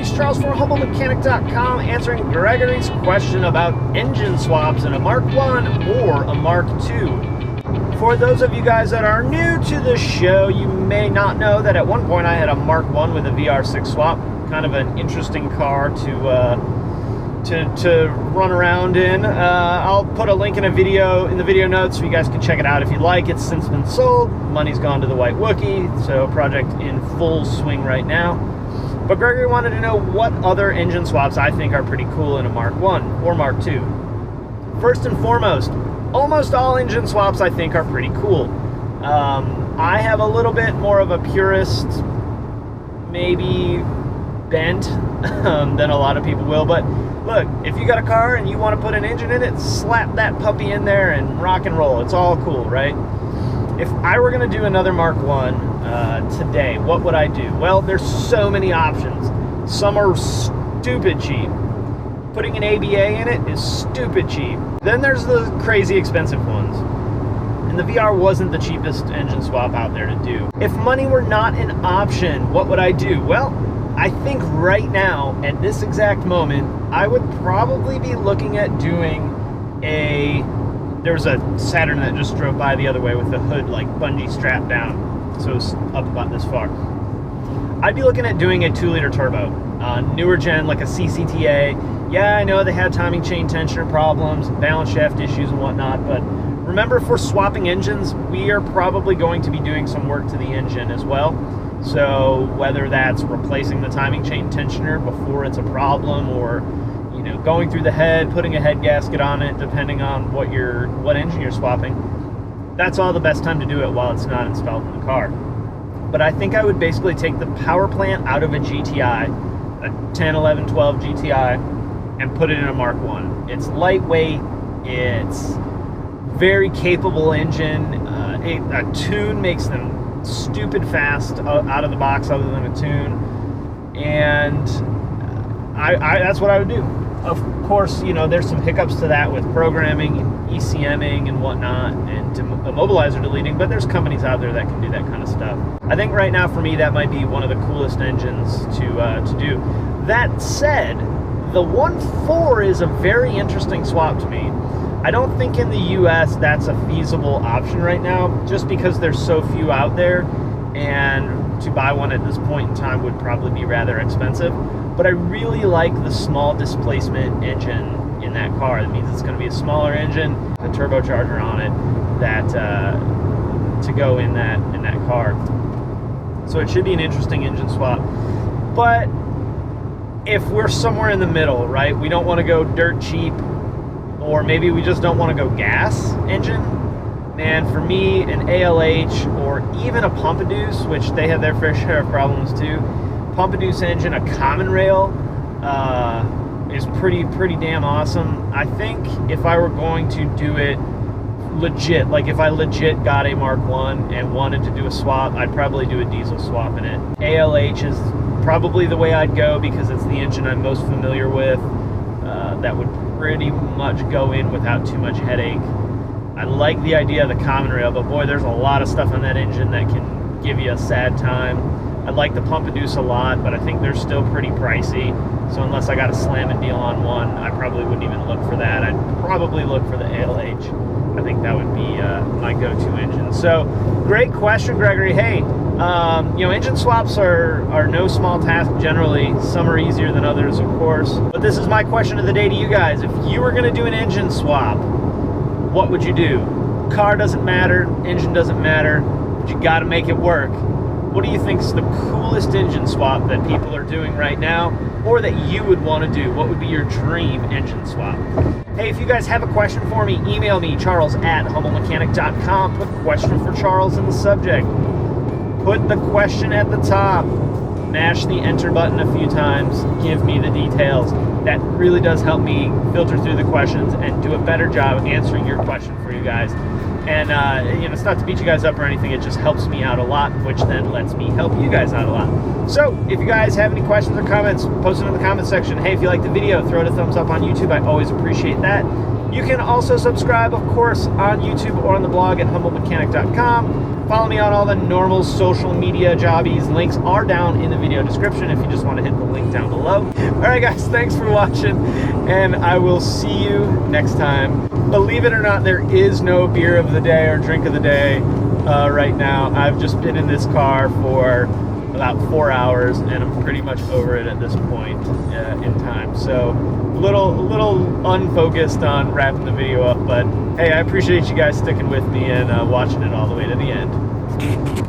it's Charles from HumbleMechanic.com answering Gregory's question about engine swaps in a Mark 1 or a Mark 2. For those of you guys that are new to the show, you may not know that at one point I had a Mark 1 with a VR6 swap. Kind of an interesting car to run around in. I'll put a link in the video notes so you guys can check it out if you like. It's since been sold. Money's gone to the white Wookie, so project in full swing right now. But Gregory wanted to know what other engine swaps I think are pretty cool in a Mark 1 or Mark 2. First and foremost, almost all engine swaps I think are pretty cool. I have a little bit more of a purist, maybe bent than a lot of people will, but look, if you got a car and you want to put an engine in it, slap that puppy in there and rock and roll. It's all cool, right? If I were going to do another Mark 1 today, what would I do? Well, there's so many options. Some are stupid cheap. Putting an ABA in it is stupid cheap. Then there's the crazy expensive ones. And the VR wasn't the cheapest engine swap out there to do. If money were not an option, what would I do? Well, I think right now, at this exact moment, I would probably be looking at doing there was a Saturn that just drove by the other way with the hood like bungee strapped down, so it's up about this far. I'd be looking at doing a 2-liter turbo, newer gen, like a CCTA. Yeah, I know they had timing chain tensioner problems, balance shaft issues and whatnot, but remember, if we're swapping engines, we are probably going to be doing some work to the engine as well. So whether that's replacing the timing chain tensioner before it's a problem, or going through the head, putting a head gasket on it, depending on what engine you're swapping, that's all the best time to do it while it's not installed in the car. But I think I would basically take the power plant out of a GTI, a 10, 11, 12 GTI, and put it in a Mark 1. It's lightweight, it's very capable engine, a tune makes them stupid fast out of the box other than a tune, and that's what I would do. Of course, there's some hiccups to that with programming, ECMing and whatnot, and immobilizer deleting, but there's companies out there that can do that kind of stuff. I think right now for me that might be one of the coolest engines to do. That said, the 1.4 is a very interesting swap to me. I don't think in the US that's a feasible option right now, just because there's so few out there, and to buy one at this point in time would probably be rather expensive. But I really like the small displacement engine in that car. That means it's going to be a smaller engine, a turbocharger on it, that to go in that car. So it should be an interesting engine swap. But if we're somewhere in the middle, right, we don't want to go dirt cheap, or maybe we just don't want to go gas engine, man, for me, an ALH or even a Pompadour, which they have their fair share of problems too. Pompadour engine, a common rail, is pretty damn awesome. I think if I were going to do it legit, like if I legit got a Mark 1 and wanted to do a swap, I'd probably do a diesel swap in it. ALH is probably the way I'd go because it's the engine I'm most familiar with. That would pretty much go in without too much headache. I like the idea of the common rail, but boy, there's a lot of stuff on that engine that can give you a sad time. I like the Pompadour a lot, but I think they're still pretty pricey. So unless I got a slamming deal on one, I probably wouldn't even look for that. I'd probably look for the ALH. I think that would be my go-to engine. So great question, Gregory. Hey, engine swaps are no small task generally. Some are easier than others, of course. But this is my question of the day to you guys. If you were going to do an engine swap, what would you do? Car doesn't matter, engine doesn't matter, but you got to make it work. What do you think is the coolest engine swap that people are doing right now, or that you would want to do? What would be your dream engine swap? Hey, if you guys have a question for me, email me, charles@humblemechanic.com. Put question for Charles in the subject. Put the question at the top. Mash the enter button a few times. Give me the details. That really does help me filter through the questions and do a better job of answering your question for you guys. And it's not to beat you guys up or anything, it just helps me out a lot, which then lets me help you guys out a lot. So if you guys have any questions or comments, post it in the comment section. Hey, if you like the video, throw it a thumbs up on YouTube. I always appreciate that. You can also subscribe, of course, on YouTube or on the blog at humblemechanic.com. Follow me on all the normal social media jobbies. Links are down in the video description if you just want to hit the link down below. All right, guys, thanks for watching, and I will see you next time. Believe it or not, there is no beer of the day or drink of the day right now. I've just been in this car for about 4 hours, and I'm pretty much over it at this point in time. So a little unfocused on wrapping the video up, but hey, I appreciate you guys sticking with me and watching it all the way to the end.